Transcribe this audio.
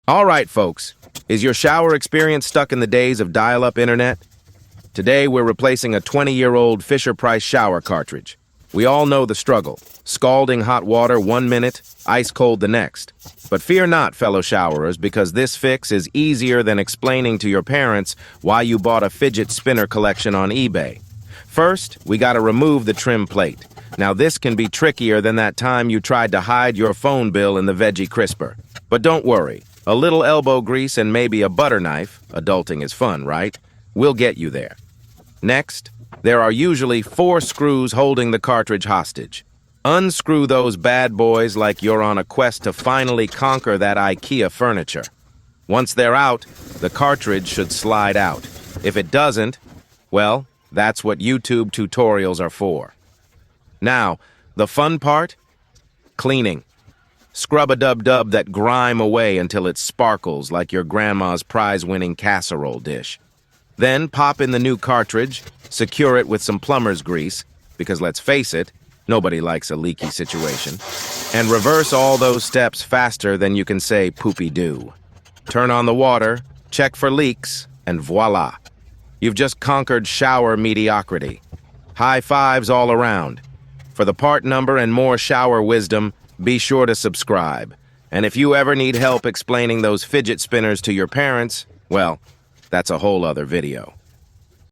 All right, folks. Is your shower experience stuck in the days of dial-up internet? Today, we're replacing a 20-year-old Fisher-Price shower cartridge. We all know the struggle. Scalding hot water 1 minute, ice cold the next. But fear not, fellow showerers, because this fix is easier than explaining to your parents why you bought a fidget spinner collection on eBay. First, we gotta remove the trim plate. Now this can be trickier than that time you tried to hide your phone bill in the veggie crisper. But don't worry, a little elbow grease and maybe a butter knife, adulting is fun, right? We'll get you there. Next, there are usually 4 screws holding the cartridge hostage. Unscrew those bad boys like you're on a quest to finally conquer that IKEA furniture. Once they're out, the cartridge should slide out. If it doesn't, well, that's what YouTube tutorials are for. Now, the fun part? Cleaning. Scrub-a-dub-dub that grime away until it sparkles like your grandma's prize-winning casserole dish. Then pop in the new cartridge, secure it with some plumber's grease, because let's face it, nobody likes a leaky situation, and reverse all those steps faster than you can say poopy-doo. Turn on the water, check for leaks, and voila. You've just conquered shower mediocrity. High fives all around. For the part number and more shower wisdom, be sure to subscribe. And if you ever need help explaining those fidget spinners to your parents, well, that's a whole other video.